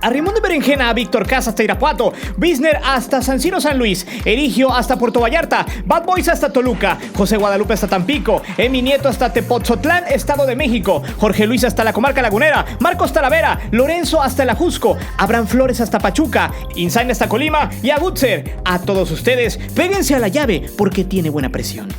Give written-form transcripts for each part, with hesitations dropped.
Arrimón de Berenjena a Víctor Cas hasta Irapuato, Bisner hasta San Siro San Luis, Erigio hasta Puerto Vallarta, Bad Boys hasta Toluca, José Guadalupe hasta Tampico, Emi Nieto hasta Tepoztlán, Estado de México, Jorge Luis hasta la Comarca Lagunera, Marcos Talavera, Lorenzo hasta el Ajusco, Abraham Flores hasta Pachuca, Insain hasta Colima y Agutzer. A todos ustedes, péguense a la llave porque tiene buena presión.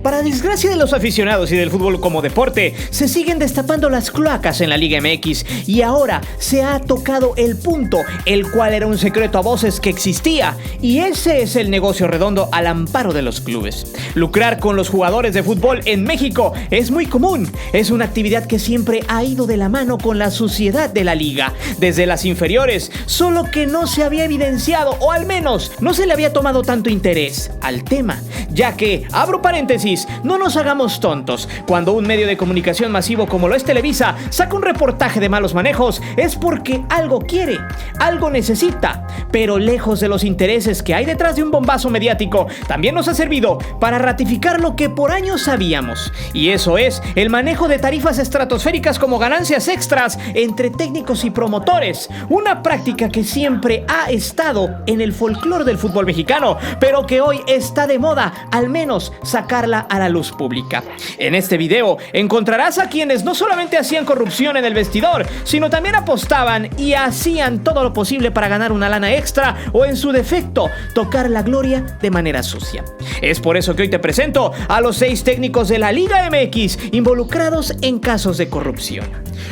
Para desgracia de los aficionados y del fútbol como deporte, se siguen destapando las cloacas en la Liga MX y ahora se ha tocado el punto, el cual era un secreto a voces que existía, y ese es el negocio redondo al amparo de los clubes. Lucrar con los jugadores de fútbol en México es muy común, es una actividad que siempre ha ido de la mano con la suciedad de la liga, desde las inferiores, solo que no se había evidenciado, o al menos no se le había tomado tanto interés al tema, ya que, abro paréntesis, no nos hagamos tontos. Cuando un medio de comunicación masivo como lo es Televisa saca un reportaje de malos manejos, es porque algo quiere, algo necesita, pero lejos de los intereses que hay detrás de un bombazo mediático, también nos ha servido para ratificar lo que por años sabíamos, y eso es el manejo de tarifas estratosféricas como ganancias extras entre técnicos y promotores, una práctica que siempre ha estado en el folclore del fútbol mexicano, pero que hoy está de moda, al menos sacarla a la luz pública. En este video encontrarás a quienes no solamente hacían corrupción en el vestidor, sino también apostaban y hacían todo lo posible para ganar una lana extra o, en su defecto, tocar la gloria de manera sucia. Es por eso que hoy te presento a los 6 técnicos de la Liga MX involucrados en casos de corrupción.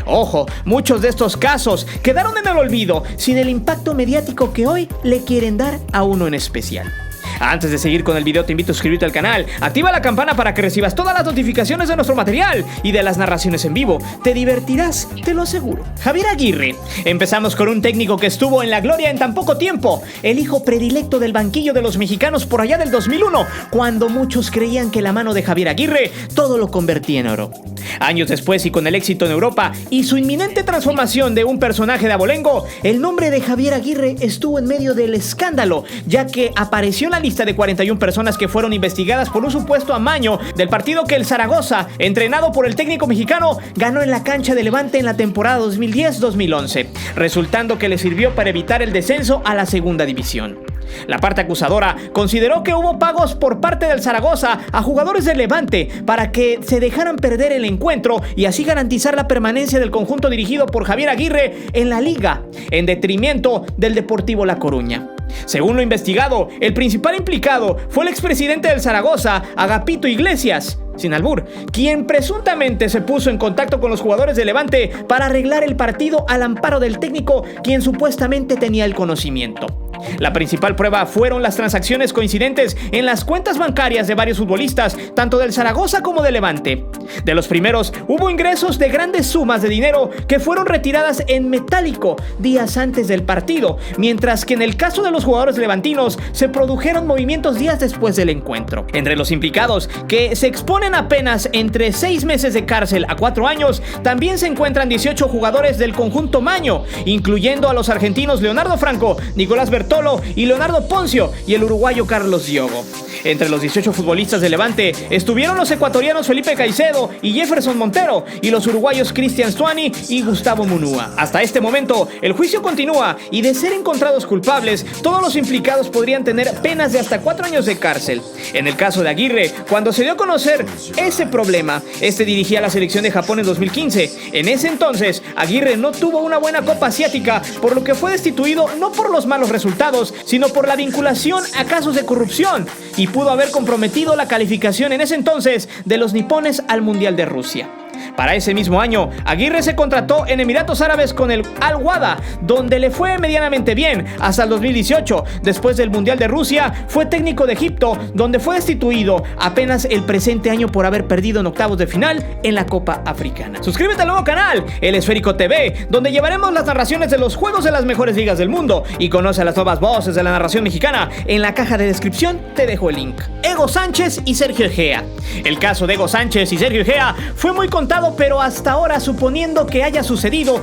Ojo, muchos de estos casos quedaron en el olvido sin el impacto mediático que hoy le quieren dar a uno en especial. Antes de seguir con el video, te invito a suscribirte al canal, activa la campana para que recibas todas las notificaciones de nuestro material y de las narraciones en vivo. Te divertirás, te lo aseguro. Javier Aguirre. Empezamos con un técnico que estuvo en la gloria en tan poco tiempo, el hijo predilecto del banquillo de los mexicanos por allá del 2001, cuando muchos creían que la mano de Javier Aguirre todo lo convertía en oro. Años después, y con el éxito en Europa y su inminente transformación de un personaje de abolengo, el nombre de Javier Aguirre estuvo en medio del escándalo, ya que apareció en la lista de 41 personas que fueron investigadas por un supuesto amaño del partido que el Zaragoza, entrenado por el técnico mexicano, ganó en la cancha de Levante en la temporada 2010-2011, resultando que le sirvió para evitar el descenso a la segunda división. La parte acusadora consideró que hubo pagos por parte del Zaragoza a jugadores del Levante para que se dejaran perder el encuentro y así garantizar la permanencia del conjunto dirigido por Javier Aguirre en la liga, en detrimento del Deportivo La Coruña. Según lo investigado, el principal implicado fue el expresidente del Zaragoza, Agapito Iglesias, sin albur, quien presuntamente se puso en contacto con los jugadores de Levante para arreglar el partido al amparo del técnico, quien supuestamente tenía el conocimiento. La principal prueba fueron las transacciones coincidentes en las cuentas bancarias de varios futbolistas, tanto del Zaragoza como del Levante. De los primeros, hubo ingresos de grandes sumas de dinero que fueron retiradas en metálico días antes del partido, mientras que en el caso de los jugadores levantinos se produjeron movimientos días después del encuentro. Entre los implicados, que se exponen apenas entre 6 meses de cárcel a 4 años, también se encuentran 18 jugadores del conjunto Maño, incluyendo a los argentinos Leonardo Franco, Nicolás Bertolo y Leonardo Poncio, y el uruguayo Carlos Diogo. Entre los 18 futbolistas de Levante estuvieron los ecuatorianos Felipe Caicedo y Jefferson Montero, y los uruguayos Cristian Stuani y Gustavo Munúa. Hasta este momento, el juicio continúa, y de ser encontrados culpables, todos los implicados podrían tener penas de hasta 4 años de cárcel. En el caso de Aguirre, cuando se dio a conocer ese problema, dirigía a la selección de Japón en 2015. En ese entonces, Aguirre no tuvo una buena Copa Asiática, por lo que fue destituido no por los malos resultados, sino por la vinculación a casos de corrupción, y pudo haber comprometido la calificación en ese entonces de los nipones al Mundial de Rusia. Para ese mismo año, Aguirre se contrató en Emiratos Árabes con el Al-Wahda, donde le fue medianamente bien hasta el 2018. Después del Mundial de Rusia, fue técnico de Egipto, donde fue destituido apenas el presente año por haber perdido en octavos de final en la Copa Africana. Suscríbete al nuevo canal, El Esférico TV, donde llevaremos las narraciones de los juegos de las mejores ligas del mundo, y conoce a las nuevas voces de la narración mexicana. En la caja de descripción te dejo el link. Ego Sánchez y Sergio Egea. El caso de Ego Sánchez y Sergio Egea fue muy contado, pero hasta ahora, suponiendo que haya sucedido,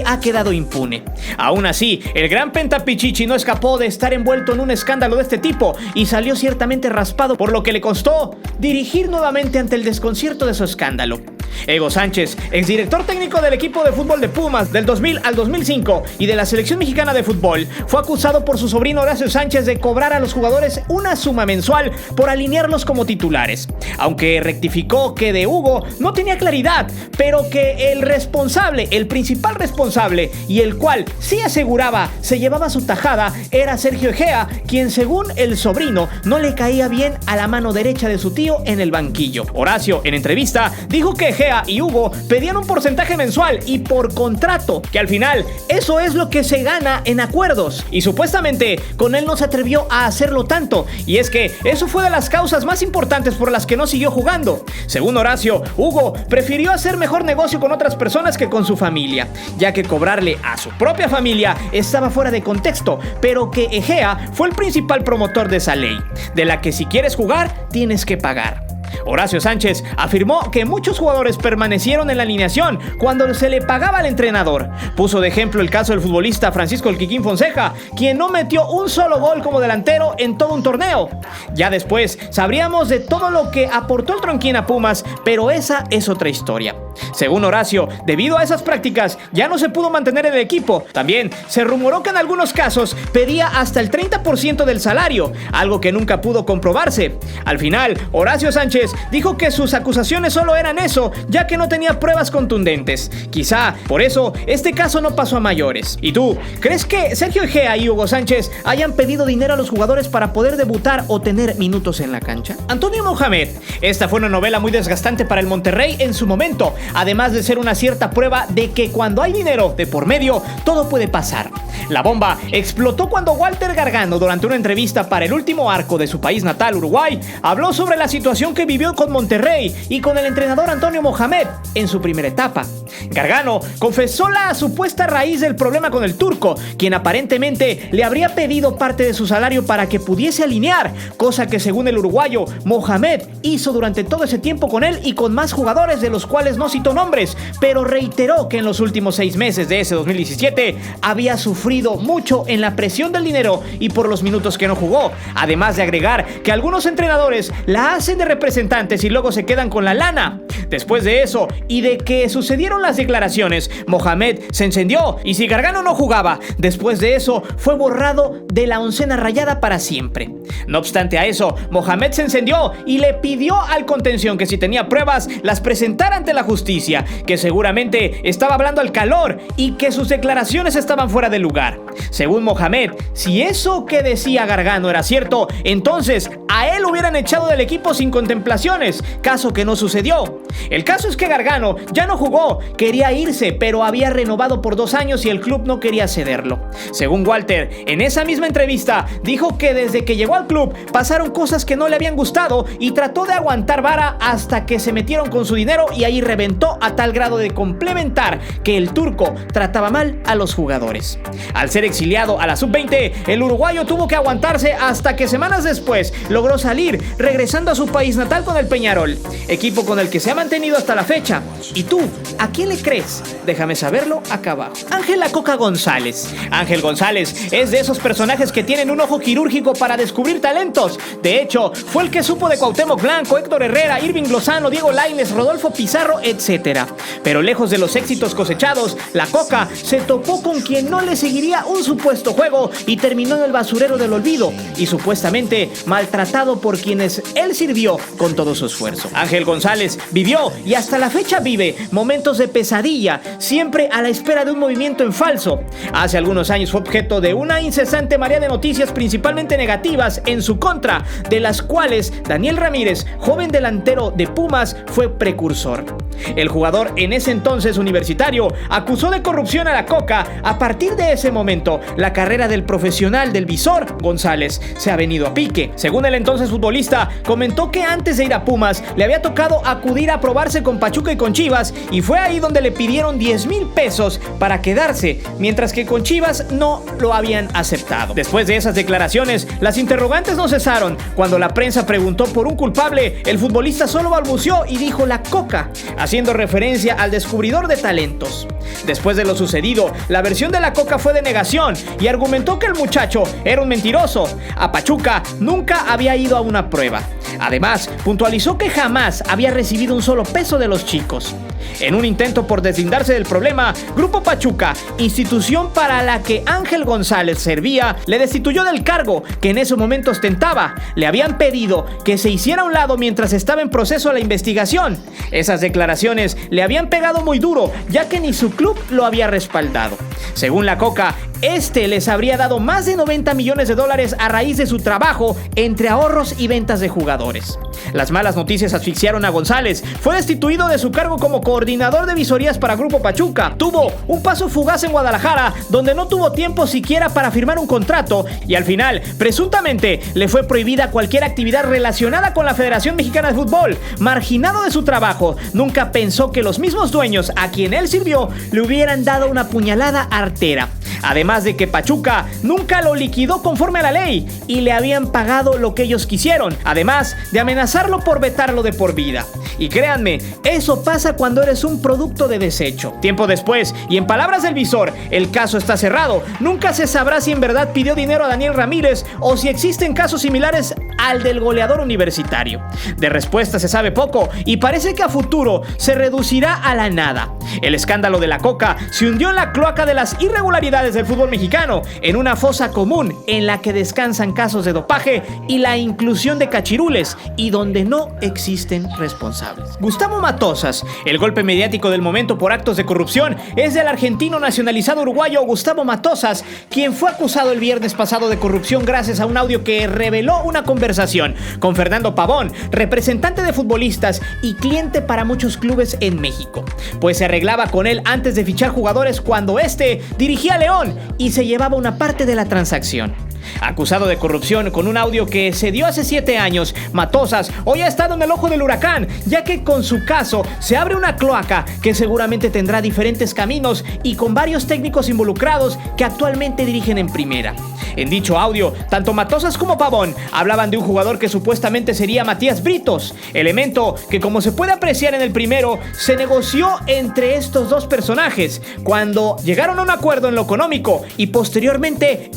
ha quedado impune. Aún así, el gran Pentapichichi no escapó de estar envuelto en un escándalo de este tipo y salió ciertamente raspado, por lo que le costó dirigir nuevamente ante el desconcierto de su escándalo. Ego Sánchez, exdirector técnico del equipo de fútbol de Pumas del 2000 al 2005 y de la selección mexicana de fútbol, fue acusado por su sobrino Horacio Sánchez de cobrar a los jugadores una suma mensual por alinearlos como titulares. Aunque rectificó que de Hugo no tenía claridad, pero que el principal responsable y el cual sí aseguraba se llevaba su tajada era Sergio Egea, quien según el sobrino no le caía bien a la mano derecha de su tío en el banquillo. Horacio, en entrevista, dijo que Egea y Hugo pedían un porcentaje mensual y por contrato, que al final eso es lo que se gana en acuerdos, y supuestamente con él no se atrevió a hacerlo tanto, y es que eso fue de las causas más importantes por las que no siguió jugando. Según Horacio, Hugo prefirió hacer mejor negocio con otras personas que con su familia, ya que cobrarle a su propia familia estaba fuera de contexto, pero que Egea fue el principal promotor de esa ley, de la que si quieres jugar tienes que pagar. Horacio Sánchez afirmó que muchos jugadores permanecieron en la alineación cuando se le pagaba al entrenador. Puso de ejemplo el caso del futbolista Francisco El Kikín Fonseca, quien no metió un solo gol como delantero en todo un torneo. Ya después sabríamos de todo lo que aportó el Tronquín a Pumas, pero esa es otra historia. Según Horacio, debido a esas prácticas ya no se pudo mantener en el equipo. También se rumoró que en algunos casos pedía hasta el 30% del salario, algo que nunca pudo comprobarse. Al final, Horacio Sánchez dijo que sus acusaciones solo eran eso, ya que no tenía pruebas contundentes. Quizá por eso este caso no pasó a mayores. ¿Y tú? ¿Crees que Sergio Egea y Hugo Sánchez hayan pedido dinero a los jugadores para poder debutar o tener minutos en la cancha? Antonio Mohamed. Esta fue una novela muy desgastante para el Monterrey en su momento, además de ser una cierta prueba de que cuando hay dinero de por medio, todo puede pasar. La bomba explotó cuando Walter Gargano, durante una entrevista para el último arco de su país natal, Uruguay, habló sobre la situación que vivió con Monterrey y con el entrenador Antonio Mohamed en su primera etapa. Gargano confesó la supuesta raíz del problema con el turco, quien aparentemente le habría pedido parte de su salario para que pudiese alinear, cosa que según el uruguayo, Mohamed hizo durante todo ese tiempo con él y con más jugadores, de los cuales no citó nombres, pero reiteró que en los últimos 6 meses de ese 2017 había sufrido mucho en la presión del dinero y por los minutos que no jugó, además de agregar que algunos entrenadores la hacen de representantes y luego se quedan con la lana. Después de eso y de que sucedieron las declaraciones, Mohamed se encendió y si Gargano no jugaba, después de eso fue borrado de la oncena rayada para siempre. No obstante a eso, Mohamed se encendió y le pidió al contención que si tenía pruebas las presentara ante la justicia, que seguramente estaba hablando al calor y que sus declaraciones estaban fuera de lugar. Según Mohamed, si eso que decía Gargano era cierto, entonces a él lo hubieran echado del equipo sin contemplaciones, caso que no sucedió. El caso es que Gargano ya no jugó, quería irse, pero había renovado por 2 años y el club no quería cederlo. Según Walter, en esa misma entrevista, dijo que desde que llegó al club pasaron cosas que no le habían gustado y trató de aguantar vara hasta que se metieron con su dinero y ahí reventó a tal grado de complementar que el turco trataba mal a los jugadores. Al ser exiliado a la sub-20, el uruguayo tuvo que aguantarse hasta que semanas después logró salir, regresando a su país natal con el Peñarol, equipo con el que se ha mantenido hasta la fecha. ¿Y tú? ¿A quién le crees? Déjame saberlo acá abajo. Ángel La Coca González. Ángel González es de esos personajes que tienen un ojo quirúrgico para descubrir talentos. De hecho, fue el que supo de Cuauhtémoc Blanco, Héctor Herrera, Irving Lozano, Diego Lainez, Rodolfo Pizarro, etc. Pero lejos de los éxitos cosechados, La Coca se topó con quien no le seguiría un supuesto juego y terminó en el basurero del olvido y supuestamente maltratado por quienes él sirvió con todo su esfuerzo. Ángel González vivió y hasta la fecha vive momentos de pesadilla, siempre a la espera de un movimiento en falso. Hace algunos años fue objeto de una incesante marea de noticias principalmente negativas en su contra, de las cuales Daniel Ramírez, joven delantero de Pumas, fue precursor. El jugador, en ese entonces universitario, acusó de corrupción a La Coca. A partir de ese momento, la carrera del profesional del visor González se ha venido a pique. Según el entonces futbolista, comentó que antes de ir a Pumas le había tocado acudir a probarse con Pachuca y con Chivas, y fue ahí donde le pidieron 10,000 pesos para quedarse, mientras que con Chivas no lo habían aceptado. Después de esas declaraciones, las interrogantes no cesaron. Cuando la prensa preguntó por un culpable, el futbolista solo balbuceó y dijo La Coca. haciendo referencia al descubridor de talentos. Después de lo sucedido, la versión de la Coca fue de negación y argumentó que el muchacho era un mentiroso. A Pachuca nunca había ido a una prueba. Además, puntualizó que jamás había recibido un solo peso de los chicos. En un intento por deslindarse del problema, Grupo Pachuca, institución para la que Ángel González servía, le destituyó del cargo que en ese momento ostentaba. Le habían pedido que se hiciera a un lado mientras estaba en proceso la investigación. Esas declaraciones le habían pegado muy duro, ya que ni su club lo había respaldado. Según la Coca, les habría dado más de 90 millones de dólares a raíz de su trabajo entre ahorros y ventas de jugadores. Las malas noticias asfixiaron a González. Fue destituido de su cargo como coordinador de visorías para Grupo Pachuca. Tuvo un paso fugaz en Guadalajara, donde no tuvo tiempo siquiera para firmar un contrato, y al final, presuntamente, le fue prohibida cualquier actividad relacionada con la Federación Mexicana de Fútbol. Marginado de su trabajo, nunca pensó que los mismos dueños a quien él sirvió le hubieran dado una puñalada artera. Además de que Pachuca nunca lo liquidó conforme a la ley y le habían pagado lo que ellos quisieron, además de amenazarlo por vetarlo de por vida. Y créanme, eso pasa cuando eres un producto de desecho. Tiempo después, y en palabras del visor, el caso está cerrado. Nunca se sabrá si en verdad pidió dinero a Daniel Ramírez o si existen casos similares al del goleador universitario. De respuesta se sabe poco y parece que a futuro se reducirá a la nada. El escándalo de la Coca se hundió en la cloaca de las irregularidades del fútbol mexicano, en una fosa común en la que descansan casos de dopaje y la inclusión de cachirules, y donde no existen responsables. Gustavo Matosas, el golpe mediático del momento por actos de corrupción, es del argentino nacionalizado uruguayo Gustavo Matosas, quien fue acusado el viernes pasado de corrupción gracias a un audio que reveló una conversación con Fernando Pavón, representante de futbolistas y cliente para muchos clubes en México, pues se arreglaba con él antes de fichar jugadores cuando dirigía a León y se llevaba una parte de la transacción. Acusado de corrupción con un audio que se dio hace 7 años, Matosas hoy ha estado en el ojo del huracán, ya que con su caso se abre una cloaca que seguramente tendrá diferentes caminos y con varios técnicos involucrados que actualmente dirigen en primera. En dicho audio, tanto Matosas como Pavón hablaban de un jugador que supuestamente sería Matías Britos, elemento que, como se puede apreciar en el primero, se negoció entre estos dos personajes cuando llegaron a un acuerdo en lo económico y posteriormente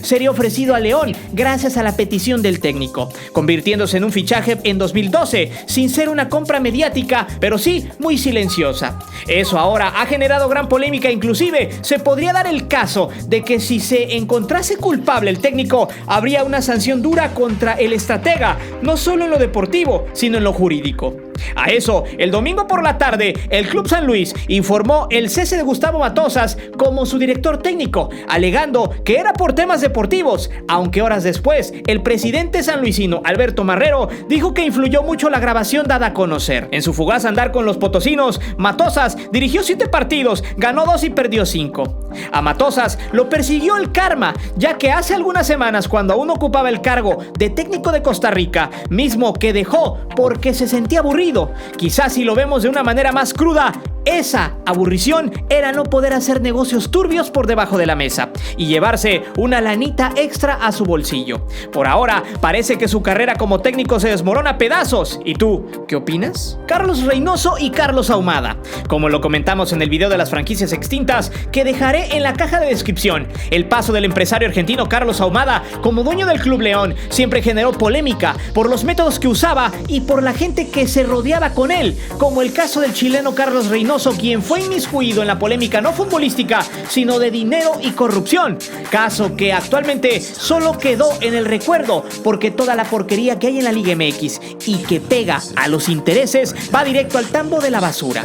sería ofrecido a León gracias a la petición del técnico, convirtiéndose en un fichaje en 2012 sin ser una compra mediática, pero sí muy silenciosa. Eso ahora ha generado gran polémica, inclusive se podría dar el caso de que si se encontrase culpable el técnico, habría una sanción dura contra el estratega, no solo en lo deportivo, sino en lo jurídico. A eso, el domingo por la tarde, el Club San Luis informó el cese de Gustavo Matosas como su director técnico, alegando que era por temas deportivos, aunque horas después, el presidente sanluisino, Alberto Marrero, dijo que influyó mucho la grabación dada a conocer. En su fugaz andar con los potosinos, Matosas dirigió 7 partidos, ganó 2 y perdió 5. A Matosas lo persiguió el karma, ya que hace algunas semanas, cuando aún ocupaba el cargo de técnico de Costa Rica, mismo que dejó porque se sentía aburrido. Quizás si lo vemos de una manera más cruda, esa aburrición era no poder hacer negocios turbios por debajo de la mesa y llevarse una lanita extra a su bolsillo. Por ahora, parece que su carrera como técnico se desmorona a pedazos. ¿Y tú, qué opinas? Carlos Reynoso y Carlos Ahumada. Como lo comentamos en el video de las franquicias extintas, que dejaré en la caja de descripción, el paso del empresario argentino Carlos Ahumada como dueño del Club León siempre generó polémica por los métodos que usaba y por la gente que se rodeaba con él, como el caso del chileno Carlos Reynoso, quien fue inmiscuido en la polémica no futbolística, sino de dinero y corrupción, caso que actualmente solo quedó en el recuerdo porque toda la porquería que hay en la Liga MX y que pega a los intereses va directo al tambo de la basura.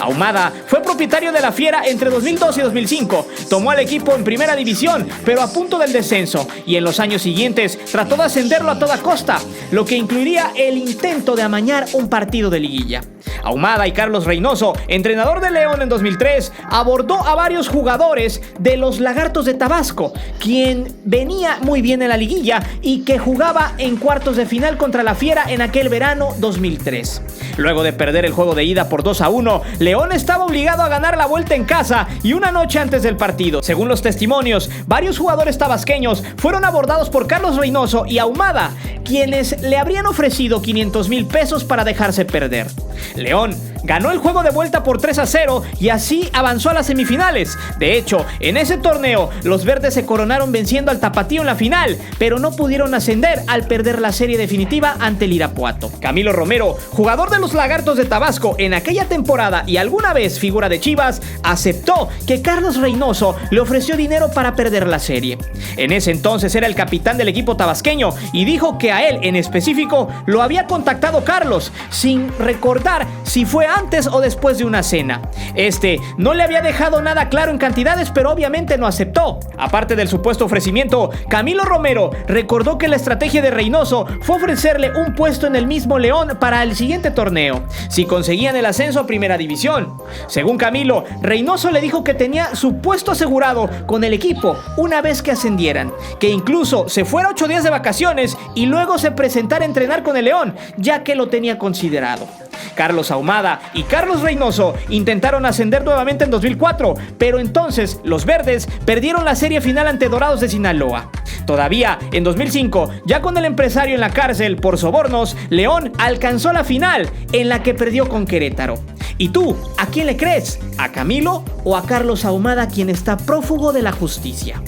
Ahumada fue propietario de la Fiera entre 2002 y 2005, tomó al equipo en primera división, pero a punto del descenso, y en los años siguientes trató de ascenderlo a toda costa, lo que incluiría el intento de amañar un partido de liguilla. Ahumada y Carlos Reynoso, entrenador de León en 2003, abordó a varios jugadores de los Lagartos de Tabasco, quien venía muy bien en la liguilla y que jugaba en cuartos de final contra la Fiera en aquel verano 2003. Luego de perder el juego de ida por 2-1, León estaba obligado a ganar la vuelta en casa y una noche antes del partido. Según los testimonios, varios jugadores tabasqueños fueron abordados por Carlos Reynoso y Ahumada, quienes le habrían ofrecido 500,000 pesos para dejarse perder. León ganó el juego de vuelta por 3-0 y así avanzó a las semifinales. De hecho, en ese torneo, los verdes se coronaron venciendo al Tapatío en la final, pero no pudieron ascender al perder la serie definitiva ante el Irapuato. Camilo Romero, jugador de los Lagartos de Tabasco en aquella temporada y alguna vez figura de Chivas, aceptó que Carlos Reynoso le ofreció dinero para perder la serie. En ese entonces era el capitán del equipo tabasqueño y dijo que a él en específico lo había contactado Carlos, sin recordar si fue antes o después de una cena. Este no le había dejado nada claro en cantidades, pero obviamente no aceptó. Aparte del supuesto ofrecimiento, Camilo Romero recordó que la estrategia de Reynoso fue ofrecerle un puesto en el mismo León para el siguiente torneo, si conseguían el ascenso a Primera División. Según Camilo, Reynoso le dijo que tenía su puesto asegurado con el equipo una vez que ascendieran, que incluso se fuera 8 días de vacaciones y luego se presentara a entrenar con el León, ya que lo tenía considerado. Carlos Ahumada y Carlos Reynoso intentaron ascender nuevamente en 2004, pero entonces los verdes perdieron la serie final ante Dorados de Sinaloa. Todavía en 2005, ya con el empresario en la cárcel por sobornos, León alcanzó la final, en la que perdió con Querétaro. ¿Y tú, a quién le crees? ¿A Camilo o a Carlos Ahumada, quien está prófugo de la justicia?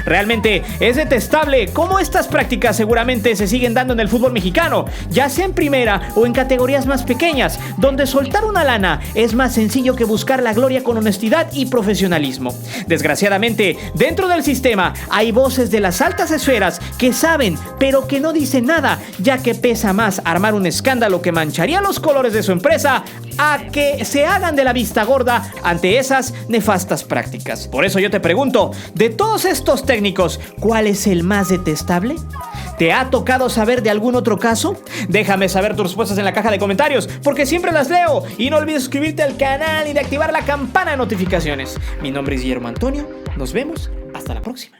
Realmente es detestable cómo estas prácticas seguramente se siguen dando en el fútbol mexicano, ya sea en primera o en categorías más pequeñas, donde soltar una lana es más sencillo que buscar la gloria con honestidad y profesionalismo. Desgraciadamente, dentro del sistema hay voces de las altas esferas que saben, pero que no dicen nada, ya que pesa más armar un escándalo que mancharía los colores de su empresa a que se hagan de la vista gorda ante esas nefastas prácticas. Por eso yo te pregunto, de todos estos técnicos, ¿cuál es el más detestable? ¿Te ha tocado saber de algún otro caso? Déjame saber tus respuestas en la caja de comentarios, porque siempre las leo. Y no olvides suscribirte al canal y de activar la campana de notificaciones. Mi nombre es Guillermo Antonio. Nos vemos. Hasta la próxima.